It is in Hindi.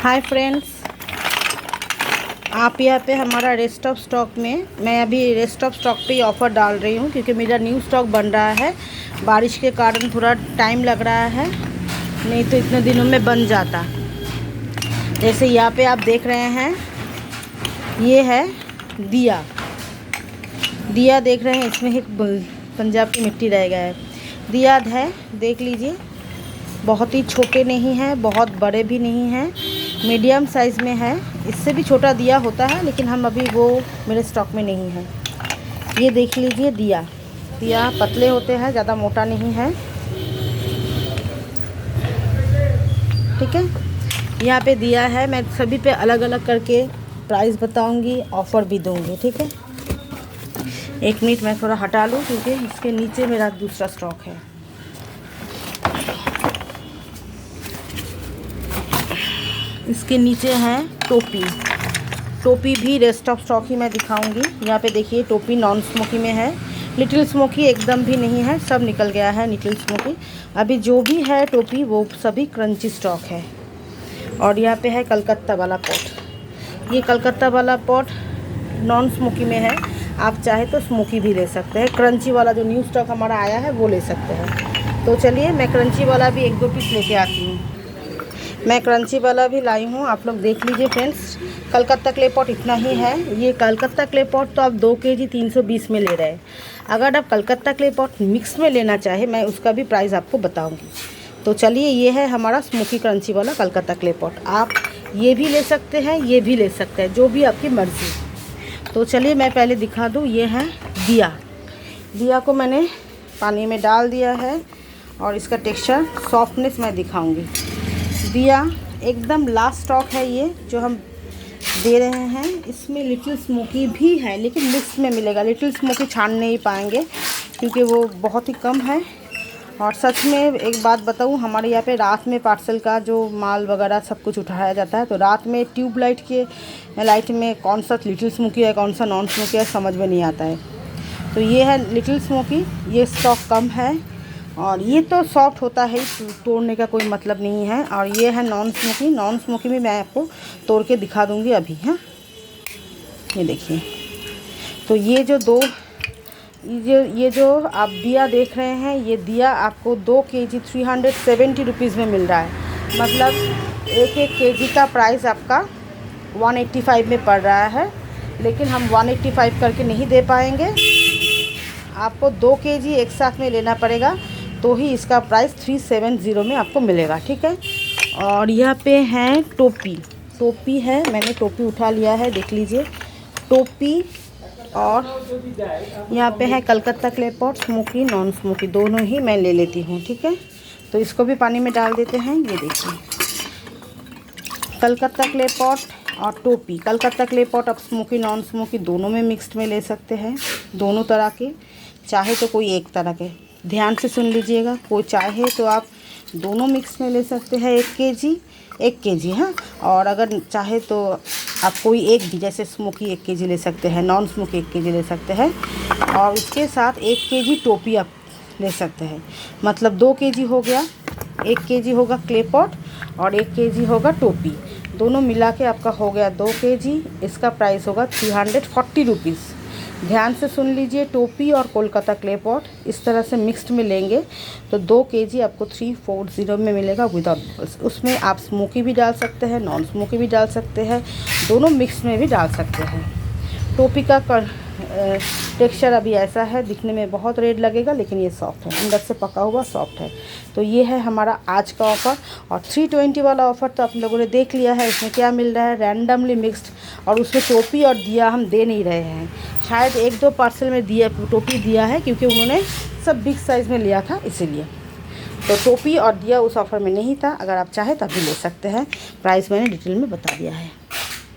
हाय फ्रेंड्स, आप यहाँ पे हमारा रेस्ट ऑफ स्टॉक में, मैं अभी रेस्ट ऑफ स्टॉक पे ही ऑफ़र डाल रही हूँ क्योंकि मेरा न्यू स्टॉक बन रहा है। बारिश के कारण थोड़ा टाइम लग रहा है, नहीं तो इतने दिनों में बन जाता। जैसे यहाँ पे आप देख रहे हैं, ये है दिया देख रहे हैं, इसमें एक पंजाब की मिट्टी रह गया है। दिया है, देख लीजिए, बहुत ही छोटे नहीं हैं, बहुत बड़े भी नहीं हैं, मीडियम साइज़ में है। इससे भी छोटा दिया होता है लेकिन हम अभी वो मेरे स्टॉक में नहीं है। ये देख लीजिए, दिया पतले होते हैं, ज़्यादा मोटा नहीं है। ठीक है, यहाँ पे दिया है। मैं सभी पे अलग अलग करके प्राइस बताऊंगी, ऑफ़र भी दूंगी। ठीक है, एक मिनट मैं थोड़ा हटा लूँ क्योंकि इसके नीचे मेरा दूसरा स्टॉक है। इसके नीचे है टोपी भी रेस्ट ऑफ स्टॉक ही मैं दिखाऊंगी। यहाँ पे देखिए, टोपी नॉन स्मोकी में है, लिटिल स्मोकी एकदम भी नहीं है, सब निकल गया है लिटिल स्मोकी। अभी जो भी है टोपी वो सभी क्रंची स्टॉक है। और यहाँ पे है कलकत्ता वाला पॉट। ये कलकत्ता वाला पॉट नॉन स्मोकी में है, आप चाहे तो स्मोकी भी ले सकते हैं। क्रंची वाला जो न्यू स्टॉक हमारा आया है वो ले सकते हैं। तो चलिए, मैं क्रंची वाला भी एक दो पीस लेके आती हूँ। मैं क्रंची वाला भी लाई हूँ, आप लोग देख लीजिए फ्रेंड्स। कलकत्ता क्ले पॉट इतना ही है। ये कलकत्ता क्ले पॉट तो आप 2 केजी 320 में ले रहे हैं। अगर आप कलकत्ता क्ले पॉट मिक्स में लेना चाहे, मैं उसका भी प्राइस आपको बताऊंगी। तो चलिए, ये है हमारा स्मोकी क्रंची वाला कलकत्ता क्ले पॉट। आप ये भी ले सकते हैं, ये भी ले सकते हैं, जो भी आपकी मर्ज़ी। तो चलिए, मैं पहले दिखा दूँ। ये है दिया को मैंने पानी में डाल दिया है और इसका टेक्स्चर सॉफ्टनेस मैं दिखाऊँगी। दिया एकदम लास्ट स्टॉक है ये जो हम दे रहे हैं। इसमें लिटिल स्मोकी भी है लेकिन मिक्स में मिलेगा। लिटिल स्मोकी छान नहीं पाएंगे क्योंकि वो बहुत ही कम है। और सच में एक बात बताऊँ, हमारे यहाँ पे रात में पार्सल का जो माल वगैरह सब कुछ उठाया जाता है, तो रात में ट्यूब लाइट में कौन सा लिटिल स्मोकी है कौन सा नॉन स्मोकी है समझ में नहीं आता है। तो ये है लिटिल स्मोकी, ये स्टॉक कम है और ये तो सॉफ्ट होता है, तोड़ने का कोई मतलब नहीं है। और ये है नॉन स्मोकी में मैं आपको तोड़ के दिखा दूंगी अभी। हाँ, ये देखिए। तो ये जो आप दिया देख रहे हैं, ये दिया आपको 2 केजी 370 रुपीज़ में मिल रहा है। मतलब एक केजी का प्राइस आपका 185 में पड़ रहा है, लेकिन हम 185 करके नहीं दे पाएंगे। आपको 2 केजी एक साथ में लेना पड़ेगा, तो ही इसका प्राइस 370 में आपको मिलेगा। ठीक है, और यहाँ पे है टोपी है। मैंने टोपी उठा लिया है, देख लीजिए टोपी। और यहाँ पे है Calcutta clay pot, smoky non smoky दोनों ही मैं ले लेती हूँ। ठीक है, तो इसको भी पानी में डाल देते हैं। ये देखिए, कलकत्ता क्ले पॉट और टोपी। कलकत्ता क्ले पॉट आप स्मोकी नॉन स्मोकी दोनों में मिक्स्ड में ले सकते हैं, दोनों तरह के, चाहे तो कोई एक तरह के। ध्यान से सुन लीजिएगा, कोई चाहे तो आप दोनों मिक्स में ले सकते हैं, 1 केजी। हाँ, और अगर चाहे तो आप कोई एक भी, जैसे स्मोकी 1 केजी ले सकते हैं, नॉन स्मोकी 1 केजी ले सकते हैं, और उसके साथ 1 केजी टोपी आप ले सकते हैं। मतलब 2 केजी हो गया, 1 केजी होगा क्ले पॉट और 1 केजी होगा टोपी। दोनों मिला के आपका हो गया 2 केजी। इसका प्राइस होगा 340 रुपीज़। ध्यान से सुन लीजिए, टोपी और कोलकाता क्ले पॉट इस तरह से मिक्स्ड में लेंगे तो 2 केजी आपको 340 में मिलेगा विदाउट। उसमें आप स्मोकी भी डाल सकते हैं, नॉन स्मोकी भी डाल सकते हैं, दोनों मिक्स में भी डाल सकते हैं। टोपी का टेक्सचर अभी ऐसा है, दिखने में बहुत रेड लगेगा लेकिन ये सॉफ्ट है, अंदर से पका हुआ सॉफ्ट है। तो ये है हमारा आज का ऑफ़र। और 320 वाला ऑफ़र तो आप लोगों ने देख लिया है। इसमें क्या मिल रहा है, रैंडमली मिक्स्ड, और उसमें टोपी और दिया हम दे नहीं रहे हैं। शायद 1-2 पार्सल में टोपी दिया है क्योंकि उन्होंने सब बिग साइज़ में लिया था, इसीलिए। तो टोपी और दिया उस ऑफ़र में नहीं था। अगर आप चाहें तभी ले सकते हैं। प्राइस मैंने डिटेल में बता दिया है।